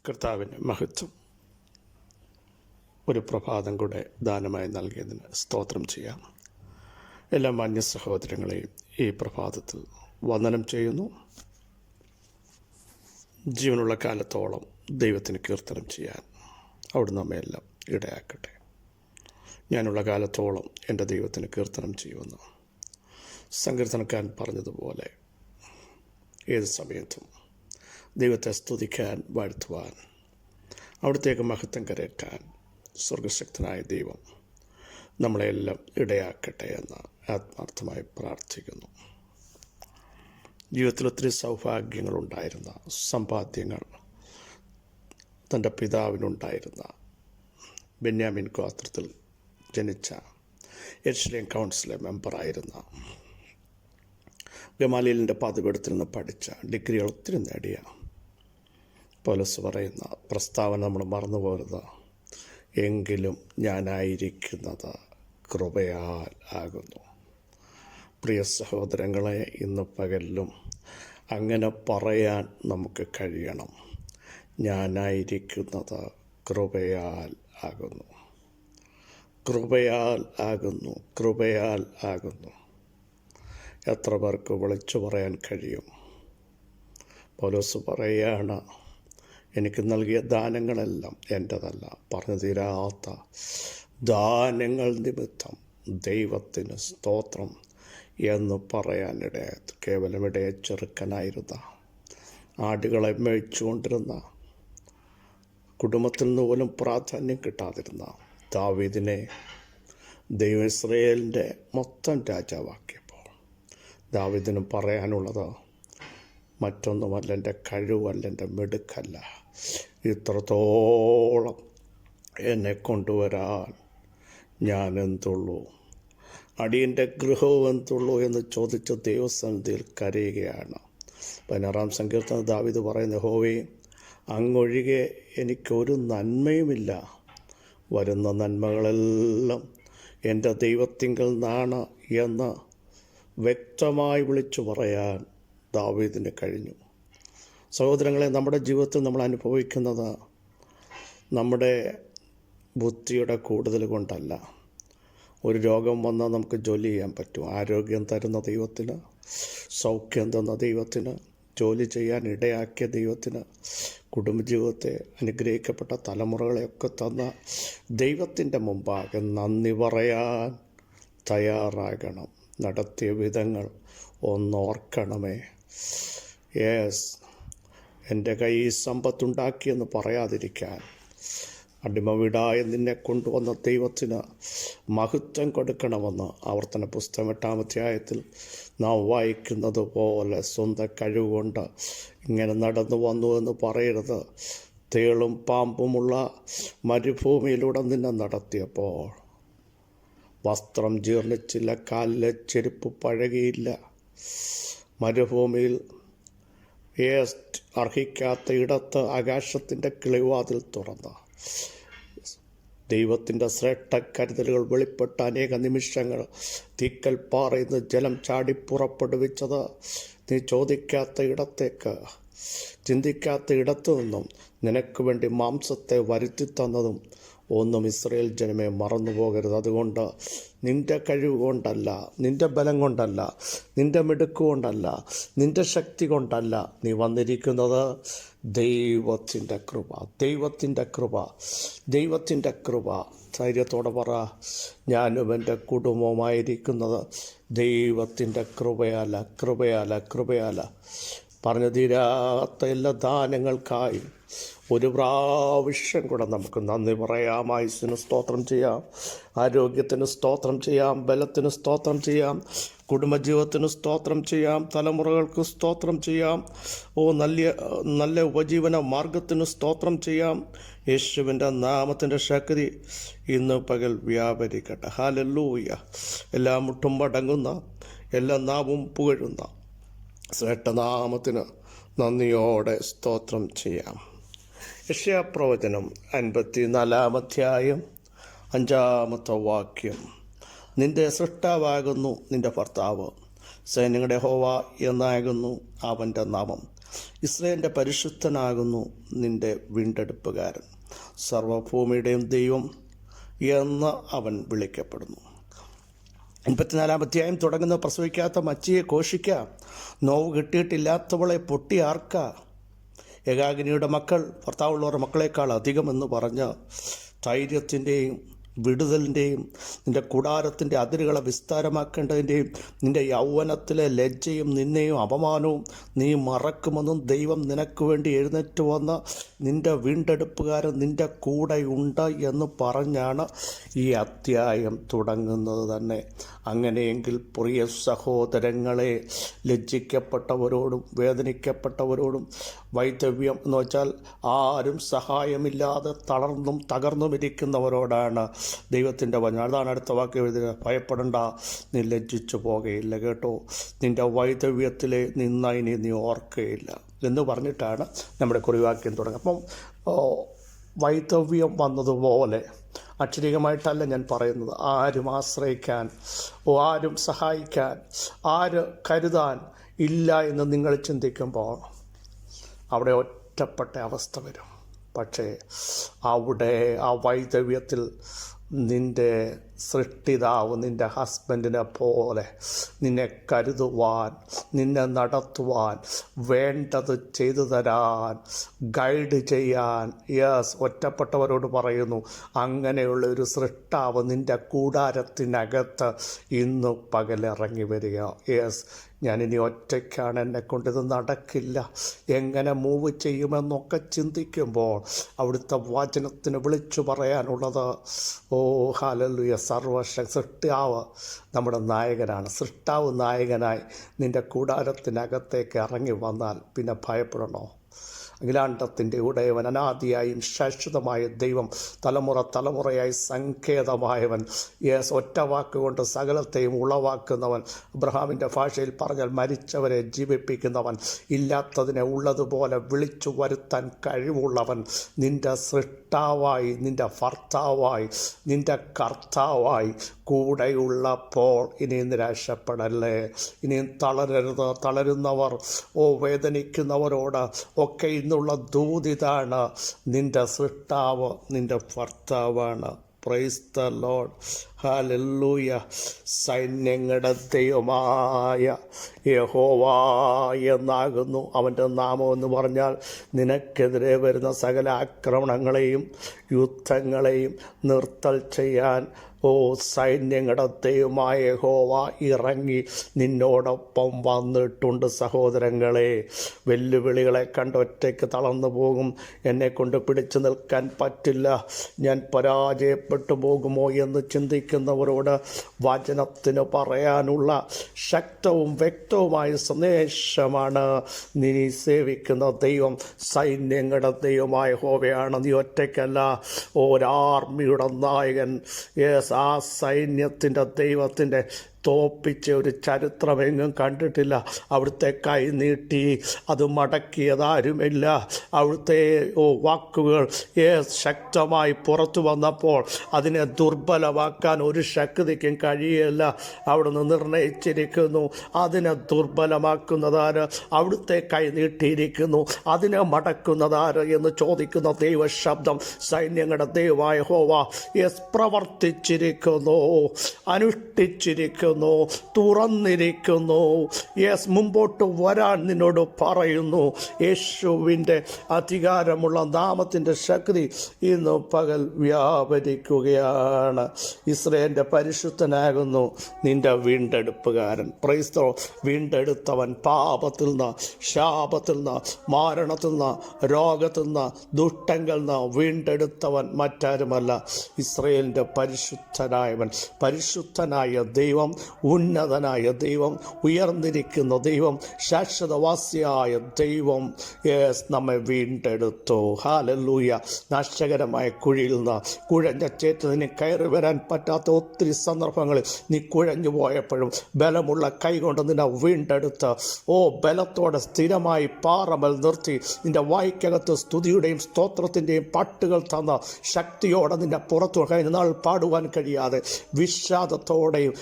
കർത്താവിന് മഹത്വം. ഒരു പ്രഭാതം കൂടെ ദാനമായി നൽകിയതിന് സ്തോത്രം ചെയ്യാം. എല്ലാ മാന്യ സഹോദരങ്ങളെയും ഈ പ്രഭാതത്തിൽ വന്ദനം ചെയ്യുന്നു. ജീവനുള്ള കാലത്തോളം ദൈവത്തിന് കീർത്തനം ചെയ്യാൻ അവിടുന്ന് നമ്മയെല്ലാം ഇടയാക്കട്ടെ. ഞാനുള്ള കാലത്തോളം എൻ്റെ ദൈവത്തിന് കീർത്തനം ചെയ്യുമെന്ന് സങ്കീർത്തനക്കാരൻ പറഞ്ഞതുപോലെ ഏത് സമയത്തും ദൈവത്തെ സ്തുതിക്കാൻ, വാഴ്ത്തുവാൻ, അവിടത്തേക്ക് മഹത്വം കരയറ്റാൻ സ്വർഗശക്തനായ ദൈവം നമ്മളെല്ലാം ഇടയാക്കട്ടെ എന്ന് ആത്മാർത്ഥമായി പ്രാർത്ഥിക്കുന്നു. ജീവിതത്തിൽ ഒത്തിരി സൗഭാഗ്യങ്ങളുണ്ടായിരുന്ന, സമ്പാദ്യങ്ങൾ തൻ്റെ പിതാവിനുണ്ടായിരുന്ന, ബെന്യാമിൻ ഗോത്രത്തിൽ ജനിച്ച, യെരുശലേം കൗൺസിലെ മെമ്പറായിരുന്ന, ഗമാലിയലിൻ്റെ പദവിടത്തിൽ നിന്ന് പഠിച്ച, ഡിഗ്രികൾ ഒത്തിരി നേടിയ പൗലോസ് പറയുന്ന പ്രസ്താവന നമ്മൾ മറന്നു പോകരുത്. എങ്കിലും ഞാനായിരിക്കുന്നത് കൃപയാൽ ആകുന്നു. പ്രിയ സഹോദരങ്ങളെ, ഇന്ന് പകലിലും അങ്ങനെ പറയാൻ നമുക്ക് കഴിയണം. ഞാനായിരിക്കുന്നത് കൃപയാൽ ആകുന്നു, കൃപയാൽ ആകുന്നു, കൃപയാൽ ആകുന്നു. എത്ര പേർക്ക് വിളിച്ചു പറയാൻ കഴിയും? പൗലോസ് പറയുകയാണ്, എനിക്ക് നൽകിയ ദാനങ്ങളെല്ലാം എൻ്റെതല്ല, പറഞ്ഞു തീരാത്ത ദാനങ്ങൾ നിമിത്തം ദൈവത്തിന് സ്തോത്രം എന്ന് പറയാനിടയായത്. കേവലം ഇടയെ ചെറുക്കനായിരുന്ന, ആടുകളെ മേയിച്ചുകൊണ്ടിരുന്ന, കുടുംബത്തിൽ നിന്ന് പോലും പ്രാധാന്യം കിട്ടാതിരുന്ന ദാവീദിനെ ദൈവം ഇസ്രായേലിൻ്റെ മൊത്തം രാജാവാക്കിയപ്പോൾ ദാവീദിന് പറയാനുള്ളത് മറ്റൊന്നുമല്ല, എൻ്റെ കഴിവല്ല, എൻ്റെ മിടുക്കല്ല, ഇത്രത്തോളം എന്നെ കൊണ്ടുവരാൻ ഞാൻ എന്തുള്ളൂ, അടിയൻ്റെ ഗൃഹവും എന്തുള്ളൂ എന്ന് ചോദിച്ച ദൈവസന്നിധിയിൽ കരയുകയാണ്. 16-ാം സങ്കീർത്തനം ദാവീദ് പറയുന്ന, യഹോവേ, അങ്ങൊഴികെ എനിക്കൊരു നന്മയുമില്ല, വരുന്ന നന്മകളെല്ലാം എൻ്റെ ദൈവത്തിങ്കൽ നിന്നാണ് എന്ന് വ്യക്തമായി വിളിച്ചു പറയാൻ ദാവീദിന് കഴിഞ്ഞു. സഹോദരങ്ങളെ, നമ്മുടെ ജീവിതത്തിൽ നമ്മൾ അനുഭവിക്കുന്നത് നമ്മുടെ ബുദ്ധിയുടെ കൂടുതൽ കൊണ്ടല്ല. ഒരു രോഗം വന്നാൽ നമുക്ക് ജോലി ചെയ്യാൻ പറ്റും. ആരോഗ്യം തരുന്ന ദൈവത്തിന്, സൗഖ്യം തന്ന ദൈവത്തിന്, ജോലി ചെയ്യാൻ ഇടയാക്കിയ ദൈവത്തിന്, കുടുംബജീവിതത്തെ അനുഗ്രഹിക്കപ്പെട്ട തലമുറകളെയൊക്കെ തന്ന ദൈവത്തിൻ്റെ മുമ്പാകെ നന്ദി പറയാൻ തയ്യാറാകണം. നടത്തിയ വിധങ്ങൾ ഒന്നോർക്കണമേ. എൻ്റെ കൈ സമ്പത്തുണ്ടാക്കിയെന്ന് പറയാതിരിക്കാൻ, അടിമ വീടായ നിന്നെ കൊണ്ടുവന്ന ദൈവത്തിന് മഹത്വം കൊടുക്കണമെന്ന് ആവർത്തന പുസ്തകം 8-ാം അധ്യായത്തിൽ നാം വായിക്കുന്നത് പോലെ സ്വന്തം കഴിവുകൊണ്ട് ഇങ്ങനെ നടന്നു വന്നു എന്ന് പറയരുത്. തേളും പാമ്പുമുള്ള മരുഭൂമിയിലൂടെ നിന്നെ നടത്തിയപ്പോൾ വസ്ത്രം ജീർണിച്ചില്ല, കാലിലെ ചെരുപ്പ് പഴകിയില്ല. മരുഭൂമിയിൽ അർഹിക്കാത്ത ഇടത്ത് ആകാശത്തിൻ്റെ കിളിവാതിൽ തുറന്ന് ദൈവത്തിൻ്റെ ശ്രേഷ്ഠക്കരുതലുകൾ വെളിപ്പെട്ട അനേക നിമിഷങ്ങൾ തീക്കൽ പാറയിൽ നിന്ന് ജലം ചാടി പുറപ്പെടുവിച്ചത് നീ ചോദിക്കാത്ത ഇടത്തേക്ക്, ചിന്തിക്കാത്ത ഇടത്തു നിന്നും നിനക്ക് വേണ്ടി മാംസത്തെ വരുത്തി തന്നതും ഒന്നും ഇസ്രായേൽ ജനമേ മറന്നു പോകരുത്. അതുകൊണ്ട് നിൻ്റെ കഴിവ് കൊണ്ടല്ല, നിൻ്റെ ബലം കൊണ്ടല്ല, നിൻ്റെ മിടുക്ക് കൊണ്ടല്ല, നിൻ്റെ ശക്തി കൊണ്ടല്ല നീ വന്നിരിക്കുന്നത്. ദൈവത്തിൻ്റെ കൃപ, ദൈവത്തിൻ്റെ കൃപ, ദൈവത്തിൻ്റെ കൃപ. ധൈര്യത്തോടെ പറ, ഞാനും എൻ്റെ കുടുംബവുമായിരിക്കുന്നത് ദൈവത്തിൻ്റെ കൃപയല്ല, കൃപയല്ല, കൃപയല്ല. പറഞ്ഞു തീരാത്ത എല്ലാ ദാനങ്ങൾക്കായി ഒരു പ്രാവശ്യം കൂടെ നമുക്ക് നന്ദി പറയാം. ആയുസ്സിന് സ്തോത്രം ചെയ്യാം, ആരോഗ്യത്തിന് സ്തോത്രം ചെയ്യാം, ബലത്തിന് സ്തോത്രം ചെയ്യാം, കുടുംബജീവിതത്തിന് സ്തോത്രം ചെയ്യാം, തലമുറകൾക്ക് സ്തോത്രം ചെയ്യാം, നല്ല ഉപജീവന മാർഗത്തിന് സ്തോത്രം ചെയ്യാം. യേശുവിൻ്റെ നാമത്തിൻ്റെ ശക്തി ഇന്ന് പകൽ വ്യാപരിക്കട്ടെ. ഹല്ലേലൂയ. എല്ലാ മുട്ടും മടങ്ങുന്ന, എല്ലാ നാവും പുകഴുന്ന ശ്രേഷ്ഠനാമത്തിന് നന്ദിയോടെ സ്തോത്രം ചെയ്യാം. യെശയ്യാപ്രവചനം 54-ാം അധ്യായം 5-ാമത്തെ വാക്യം. നിന്റെ സൃഷ്ടാവാകുന്നു നിന്റെ ഭർത്താവ്, സൈന്യങ്ങളുടെ യഹോവ എന്നാകുന്നു അവൻ്റെ നാമം. ഇസ്രായേലിൻ്റെ പരിശുദ്ധനാകുന്നു നിൻ്റെ വീണ്ടെടുപ്പുകാരൻ, സർവ്വഭൂമിയുടെയും ദൈവം എന്ന് അവൻ വിളിക്കപ്പെടുന്നു. 54 അധ്യായം തുടങ്ങുന്ന പ്രസവിക്കാത്ത മച്ചിയെ ഘോഷിക്കുക, നോവ് കിട്ടിയിട്ടില്ലാത്തവളെ പൊട്ടി ആർക്ക, ഏകാകിനിയുടെ മക്കൾ ഭർത്താവുള്ളവരുടെ മക്കളെക്കാൾ അധികമെന്ന് പറഞ്ഞ് ധൈര്യത്തിൻ്റെയും വിടുതലിൻ്റെയും നിൻ്റെ കൂടാരത്തിൻ്റെ അതിരുകളെ വിസ്താരമാക്കേണ്ടതിൻ്റെയും നിൻ്റെ യൗവനത്തിലെ ലജ്ജയും നിന്നെയും അപമാനവും നീ മറക്കുമെന്നും ദൈവം നിനക്ക് വേണ്ടി എഴുന്നേറ്റ് വന്ന് നിൻ്റെ വീണ്ടെടുപ്പുകാരൻ നിൻ്റെ കൂടെയുണ്ട് എന്ന് പറഞ്ഞാണ് ഈ അധ്യായം തുടങ്ങുന്നത് തന്നെ. അങ്ങനെയെങ്കിൽ പ്രിയ സഹോദരങ്ങളെ, ലജ്ജിക്കപ്പെട്ടവരോടും വേദനിക്കപ്പെട്ടവരോടും വൈധവ്യം എന്ന് വെച്ചാൽ ആരും സഹായമില്ലാതെ തളർന്നും തകർന്നുമിരിക്കുന്നവരോടാണ് ദൈവത്തിൻ്റെ വചനം. അതാണ് അടുത്ത വാക്ക് എഴുതുക, ഭയപ്പെടണ്ട, നീ ലജ്ജിച്ചു പോകുകയില്ല കേട്ടോ, നിൻ്റെ വൈധവ്യത്തിലെ നിന്നതിനെ നീ ഓർക്കുകയില്ല എന്ന് പറഞ്ഞിട്ടാണ് നമ്മുടെ കുറിവാക്യം തുടങ്ങുക. അപ്പം വൈധവ്യം വന്നതുപോലെ അക്ഷരികമായിട്ടല്ല ഞാൻ പറയുന്നത്, ആരും ആശ്രയിക്കാൻ, ആരും സഹായിക്കാൻ, ആര് കരുതാൻ ഇല്ല എന്ന് നിങ്ങൾ ചിന്തിക്കുമ്പോൾ അവിടെ ഒറ്റപ്പെട്ട അവസ്ഥ വരും. പക്ഷേ അവിടെ ആ വൈധവ്യത്തിൽ നിൻ്റെ സൃഷ്ടിതാവ് നിൻ്റെ ഹസ്ബൻഡിനെ പോലെ നിന്നെ കരുതുവാൻ, നിന്നെ നടത്തുവാൻ, വേണ്ടത് ചെയ്തു തരാൻ, ഗൈഡ് ചെയ്യാൻ, ഒറ്റപ്പെട്ടവരോട് പറയുന്നു, അങ്ങനെയുള്ള ഒരു സൃഷ്ടാവ് നിൻ്റെ കൂടാരത്തിനകത്ത് ഇന്ന് പകലിറങ്ങി വരിക. ഞാനിനി ഒറ്റയ്ക്കാണ്, എന്നെക്കൊണ്ടിത് നടക്കില്ല, എങ്ങനെ മൂവ് ചെയ്യുമെന്നൊക്കെ ചിന്തിക്കുമ്പോൾ അവിടുത്തെ വചനത്തിന് വിളിച്ചു പറയാനുള്ളത്, ഓ ഹല്ലേലൂയ, സൃഷ്ടാവ് നമ്മുടെ നായകനാണ്. സൃഷ്ടാവ് നായകനായി നിൻ്റെ കൂടാരത്തിനകത്തേക്ക് ഇറങ്ങി വന്നാൽ പിന്നെ ഭയപ്പെടണോ? അഖിലാണ്ടത്തിൻ്റെ ഉടയവൻ, അനാദിയായും ശാശ്വതമായ ദൈവം, തലമുറ തലമുറയായി സങ്കേതമായവൻ, ഒറ്റ വാക്കുകൊണ്ട് സകലത്തെയും ഉളവാക്കുന്നവൻ, അബ്രഹാമിൻ്റെ ഭാഷയിൽ പറഞ്ഞാൽ മരിച്ചവരെ ജീവിപ്പിക്കുന്നവൻ, ഇല്ലാത്തതിനെ ഉള്ളതുപോലെ വിളിച്ചു വരുത്താൻ കഴിവുള്ളവൻ, നിൻ്റെ സൃഷ്ടാവായി, നിൻ്റെ ഭർത്താവായി, നിൻ്റെ കർത്താവായി കൂടെയുള്ളപ്പോൾ ഇനി നിരാശപ്പെടല്ലേ, ഇനിയും തളരരുത്. തളരുന്നവർ, വേദനിക്കുന്നവരോട് ഒക്കെ ഇന്നുള്ള ദൂതിതാണ്, നിൻ്റെ സൃഷ്ടാവ് നിൻ്റെ ഭർത്താവാണ്. Praise the Lord, hallelujah. സൈന്യങ്ങളുടെ ദൈവമായ യഹോവ എന്നാകുന്നു അവൻ്റെ നാമം എന്ന് പറഞ്ഞാൽ നിനക്കെതിരെ വരുന്ന സകല ആക്രമണങ്ങളെയും യുദ്ധങ്ങളെയും നിർത്തൽ ചെയ്യാൻ സൈന്യങ്ങളുടെ ദൈവമായ യഹോവ ഇറങ്ങി നിന്നോടൊപ്പം വന്നിട്ടുണ്ട്. സഹോദരങ്ങളെ, വെല്ലുവിളികളെ കണ്ട് ഒറ്റയ്ക്ക് തളർന്നു പോകും, എന്നെക്കൊണ്ട് പിടിച്ചു നിൽക്കാൻ പറ്റില്ല, ഞാൻ പരാജയപ്പെട്ടു പോകുമോ എന്ന് ചിന്തിക്കുന്നവരോട് വചനത്തിന് പറയാനുള്ള ശക്തവും വ്യക്തവുമായ സന്ദേശമാണ്, നീ സേവിക്കുന്ന ദൈവം സൈന്യങ്ങളുടെ ദൈവമായ യഹോവയാണ്, നീ ഒറ്റയ്ക്കല്ല. ഒരാർമിയുടെ നായകൻ, ആ സൈന്യത്തിൻ്റെ ദൈവത്തിൻ്റെ തോപ്പിച്ച ഒരു ചരിത്രമെങ്ങും കണ്ടിട്ടില്ല. അവിടുത്തെ കൈ നീട്ടി അത് മടക്കിയതാരുമില്ല. അവിടുത്തെ വാക്കുകൾ ശക്തമായി പുറത്തു വന്നപ്പോൾ അതിനെ ദുർബലമാക്കാൻ ഒരു ശക്തിക്കും കഴിയില്ല. അവിടുന്ന് നിർണയിച്ചിരിക്കുന്നു, അതിനെ ദുർബലമാക്കുന്നതാര്? അവിടുത്തെ കൈ നീട്ടിയിരിക്കുന്നു, അതിനെ മടക്കുന്നതാര് എന്ന് ചോദിക്കുന്ന ദൈവശബ്ദം സൈന്യങ്ങളുടെ ദൈവമായ യഹോവ പ്രവർത്തിച്ചിരിക്കുന്നു, അനുഷ്ഠിച്ചിരിക്കുന്നു, തുറന്നിരിക്കുന്നു. മുമ്പോട്ട് വരാൻ നിന്നോട് പറയുന്നു. യേശുവിൻ്റെ അധികാരമുള്ള നാമത്തിൻ്റെ ശക്തി ഇന്ന് പകൽ വ്യാപരിക്കുകയാണ്. ഇസ്രായേലിൻ്റെ പരിശുദ്ധനാകുന്നു നിൻ്റെ വീണ്ടെടുപ്പുകാരൻ. Praise the Lord. വീണ്ടെടുത്തവൻ പാപത്തിൽ നിന്ന്, ശാപത്തിൽ നിന്ന്, മരണത്തിൽ നിന്ന്, രോഗത്തിൽ നിന്ന്, ദുഷ്ടങ്ങളിൽ നിന്ന് വീണ്ടെടുത്തവൻ മറ്റാരുമല്ല, ഇസ്രായേലിൻ്റെ പരിശുദ്ധനായവൻ. പരിശുദ്ധനായ ദൈവം, ഉന്നതനായ ദൈവം, ഉയർന്നിരിക്കുന്ന ദൈവം, ശാശ്വതവാസിയായ ദൈവം നമ്മെ വീണ്ടെടുത്തു. ഹല്ലേലൂയ. നാശകരമായ കുഴിയിൽ നിന്ന്, കുഴഞ്ഞ ചേറ്റതിന് കയറി വരാൻ പറ്റാത്ത ഒത്തിരി സന്ദർഭങ്ങളിൽ നീ കുഴഞ്ഞു പോയപ്പോഴും ബലമുള്ള കൈകൊണ്ട് നിന്നെ വീണ്ടെടുത്ത് ബലത്തോടെ സ്ഥിരമായി പാറമൽ നിർത്തി നിൻ്റെ വായ്ക്കകത്ത് സ്തുതിയുടെയും സ്തോത്രത്തിൻ്റെയും പാട്ടുകൾ തന്ന ശക്തിയോടെ നിൻ്റെ പുറത്തു കഴിഞ്ഞ നാൾ പാടുവാൻ കഴിയാതെ വിഷാദത്തോടെയും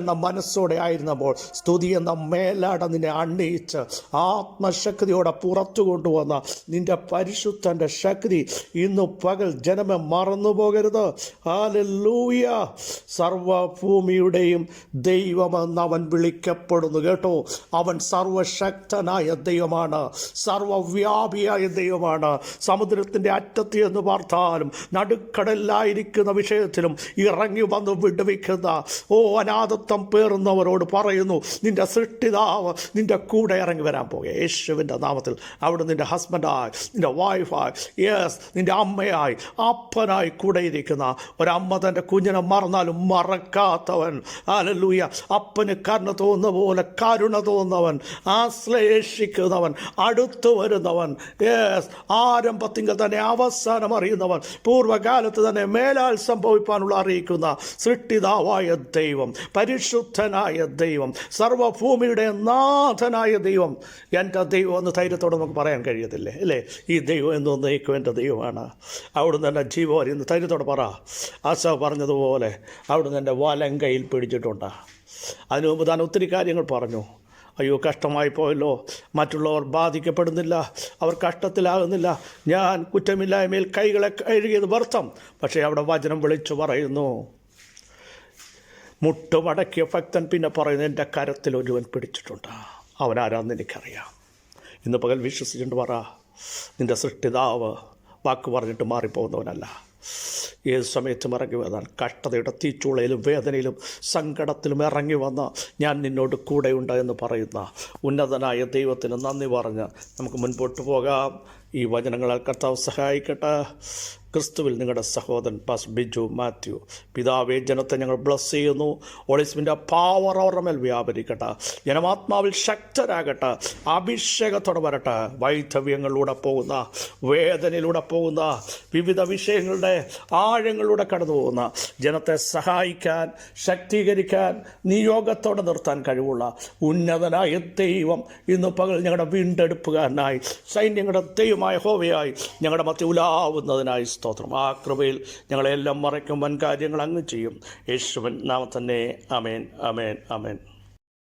എന്ന മനസ്സോടെ ആയിരുന്നപ്പോൾ സ്തുതി എന്ന മേലാട നിന്നെ അണിയിച്ച് ആത്മശക്തിയോടെ പുറത്തു കൊണ്ടുവന്ന നിന്റെ പരിശുദ്ധൻ്റെ ശക്തി ഇന്നു പകൽ ജനമെ മറന്നു പോകരുത്. ഹല്ലേലൂയ. സർവഭൂമിയുടെയും ദൈവമെന്ന് അവൻ വിളിക്കപ്പെടുന്നു കേട്ടോ. അവൻ സർവശക്തനായ ദൈവമാണ്, സർവവ്യാപിയായ ദൈവമാണ്. സമുദ്രത്തിൻ്റെ അറ്റത്ത് എന്ന് പാർത്താലും നടുക്കടലിലായിരിക്കുന്ന വിഷയത്തിലും ഇറങ്ങി വന്ന് വിടുവിക്കുന്ന അനാഥത്വം പേറുന്നവരോട് പറയുന്നു, നിന്റെ സൃഷ്ടിതാവ് നിന്റെ കൂടെ ഇറങ്ങി വരാൻ പോകുക. യേശുവിൻ്റെ നാമത്തിൽ അവിടെ നിന്റെ ഹസ്ബൻഡായി, നിന്റെ വൈഫായി, യെസ് നിന്റെ അമ്മയായി, അപ്പനായി കൂടെ ഇരിക്കുന്ന ഒരമ്മ തൻ്റെ കുഞ്ഞിനെ മറന്നാലും മറക്കാത്തവൻ. ഹല്ലേലൂയ. അപ്പന് കരുണ തോന്നുന്ന പോലെ കരുണ തോന്നുന്നവൻ, ആശ്ലേഷിക്കുന്നവൻ, അടുത്തു വരുന്നവൻ, യെസ് ആരംഭത്തിങ്കിൽ തന്നെ അവസാനം അറിയുന്നവൻ, പൂർവ്വകാലത്ത് തന്നെ മേലാൽ സംഭവിക്കാനുള്ള അറിയിക്കുന്ന സൃഷ്ടിതാവായ ദൈവം, പരിശുദ്ധനായ ദൈവം, സർവഭൂമിയുടെ നാഥനായ ദൈവം. എൻ്റെ ദൈവം എന്ന് ധൈര്യത്തോടെ നമുക്ക് പറയാൻ കഴിയത്തില്ലേ അല്ലേ? ഈ ദൈവം എന്നൊന്നേക്കും എൻ്റെ ദൈവമാണ്. അവിടുന്ന് എൻ്റെ ജീവൻ എന്ന് ധൈര്യത്തോടെ പറ. ആശ പറഞ്ഞതുപോലെ അവിടുന്ന് എൻ്റെ വലം കയ്യിൽ പിടിച്ചിട്ടുണ്ട്. അതിനു മുമ്പ് താൻ ഒത്തിരി കാര്യങ്ങൾ പറഞ്ഞു. അയ്യോ കഷ്ടമായി പോയല്ലോ, മറ്റുള്ളവർ ബാധിക്കപ്പെടുന്നില്ല, അവർ കഷ്ടത്തിലാകുന്നില്ല, ഞാൻ കുറ്റമില്ലായ്മയിൽ കൈകളെ കഴുകിയത് വ്യർത്ഥം. പക്ഷേ അവിടെ വചനം വിളിച്ചു പറയുന്നു, മുട്ടുമടക്കിയ ഭക്തൻ പിന്നെ പറയുന്നു, എൻ്റെ കരത്തിൽ ഒരുവൻ പിടിച്ചിട്ടുണ്ട്, അവനാരാന്ന് എനിക്കറിയാം. ഇന്ന് പകൽ വിശ്വസിച്ചിട്ട് പറ, നിൻ്റെ സൃഷ്ടിതാവ് വാക്ക് പറഞ്ഞിട്ട് മാറിപ്പോകുന്നവനല്ല. ഏത് സമയത്തും ഇറങ്ങി വന്നാൽ കഷ്ടതയുടെ തീച്ചൂളയിലും വേദനയിലും സങ്കടത്തിലും ഇറങ്ങി വന്ന ഞാൻ നിന്നോട് കൂടെയുണ്ട് എന്ന് പറയുന്ന ഉന്നതനായ ദൈവത്തിന് നന്ദി പറഞ്ഞ് നമുക്ക് മുൻപോട്ട് പോകാം. ഈ വചനങ്ങളാൽ കർത്താവ് സഹായിക്കട്ടെ. ക്രിസ്തുവിൽ നിങ്ങളുടെ സഹോദരൻ പാസ്റ്റർ ബിജു മാത്യു. പിതാവേ, ജനത്തെ ഞങ്ങൾ ബ്ലസ് ചെയ്യുന്നു. ഒളിസ്മിൻ്റെ പവർ അവരുടെ മേൽ വ്യാപരിക്കട്ടെ. ജനമാത്മാവിൽ ശക്തരാകട്ടെ, അഭിഷേകത്തോടെ വരട്ടെ. വൈധവ്യങ്ങളിലൂടെ പോകുന്ന, വേദനയിലൂടെ പോകുന്ന, വിവിധ വിഷയങ്ങളുടെ ആഴങ്ങളിലൂടെ കടന്നു പോകുന്ന ജനത്തെ സഹായിക്കാൻ, ശക്തീകരിക്കാൻ, നിയോഗത്തോടെ നിർത്താൻ കഴിവുള്ള ഉന്നതനായ ദൈവം ഇന്ന് പകൽ ഞങ്ങളുടെ വീണ്ടെടുപ്പുകാരനായി, സൈന്യങ്ങളുടെ ദൈവമായ യഹോവയായി ഞങ്ങളുടെ മധ്യ ഉലാവുന്നതിനായി സ്തോത്രം. ആ കൃപയിൽ ഞങ്ങളെല്ലാം മറയ്ക്കും വൻ കാര്യങ്ങൾ അങ്ങ് ചെയ്യും. യേശുവിൻ നാമത്തിൽ തന്നെ. ആമേൻ, ആമേൻ, ആമേൻ.